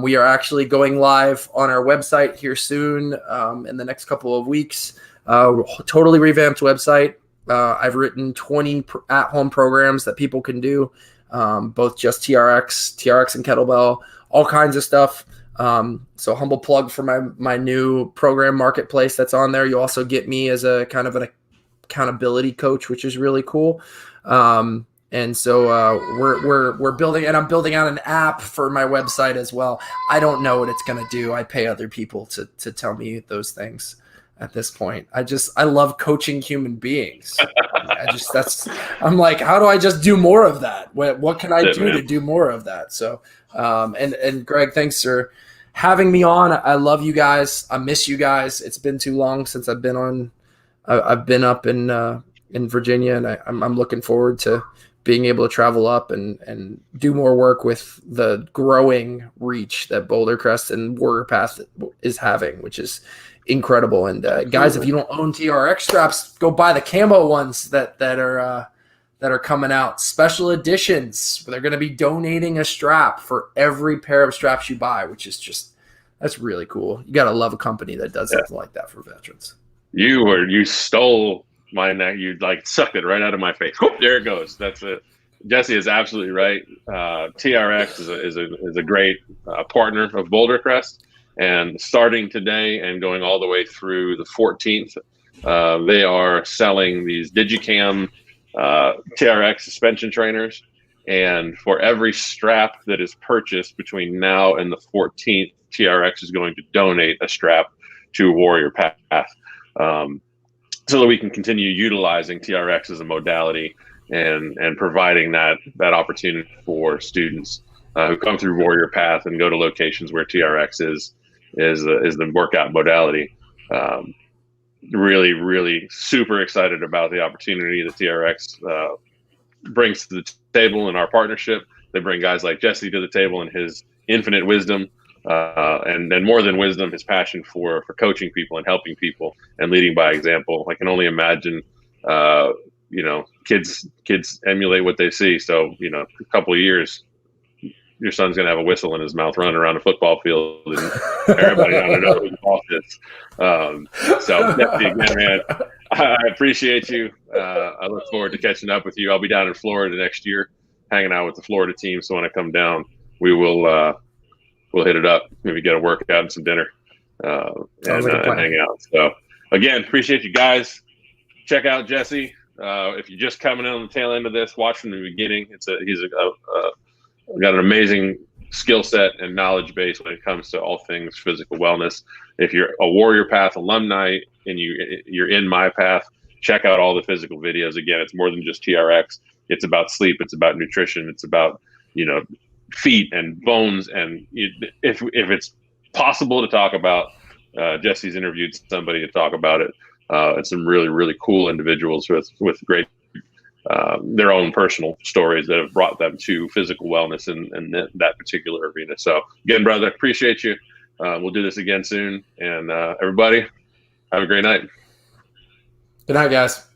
S1: We are actually going live on our website here soon, in the next couple of weeks. Totally revamped website. I've written 20 at-home programs that people can do, both just TRX and kettlebell, all kinds of stuff. So humble plug for my new program marketplace that's on there. You also get me as a kind of an accountability coach, which is really cool. And so we're building, and I'm building out an app for my website as well. I don't know what it's going to do. I pay other people to tell me those things at this point. I love coaching human beings. I'm like, how do I just do more of that? What can I do to do more of that? So, and Greg, thanks for having me on. I love you guys. I miss you guys. It's been too long since I've been on. I've been up in Virginia, and I'm looking forward to being able to travel up and do more work with the growing reach that Boulder Crest and Warrior Path is having, which is incredible. And guys, if you don't own TRX straps, go buy the camo ones that are coming out, special editions. They're going to be donating a strap for every pair of straps you buy, which is that's really cool. You got to love a company that does something like that for veterans.
S3: You stole my neck. You sucked it right out of my face. Whoop, there it goes. That's it. Jesse is absolutely right. TRX is a great partner of Boulder Crest, and starting today and going all the way through the 14th, they are selling these Digicam TRX suspension trainers. And for every strap that is purchased between now and the 14th, TRX is going to donate a strap to Warrior Path. So that we can continue utilizing TRX as a modality and providing that opportunity for students who come through Warrior Path and go to locations where TRX is the workout modality. Really, really super excited about the opportunity that TRX brings to the table in our partnership. They bring guys like Jesse to the table and his infinite wisdom. And then more than wisdom, his passion for coaching people and helping people and leading by example. I can only imagine, kids emulate what they see. So, a couple of years, your son's going to have a whistle in his mouth running around a football field, and everybody ought to know who the boss is. So, Jesse, again, man, I appreciate you. I look forward to catching up with you. I'll be down in Florida next year, hanging out with the Florida team. So when I come down, we'll hit it up, maybe get a workout and some dinner, and hang out. So again, appreciate you guys. Check out Jesse. If you're just coming in on the tail end of this, watch from the beginning. He's got an amazing skill set and knowledge base when it comes to all things physical wellness. If you're a Warrior Path alumni and you're in my path, check out all the physical videos. Again, it's more than just TRX. It's about sleep. It's about nutrition. It's about, feet and bones. And if it's possible to talk about, Jesse's interviewed somebody to talk about it. And some really, really cool individuals with great, their own personal stories that have brought them to physical wellness in that particular arena. So again, brother, appreciate you. We'll do this again soon. And everybody, have a great night.
S1: Good night, guys.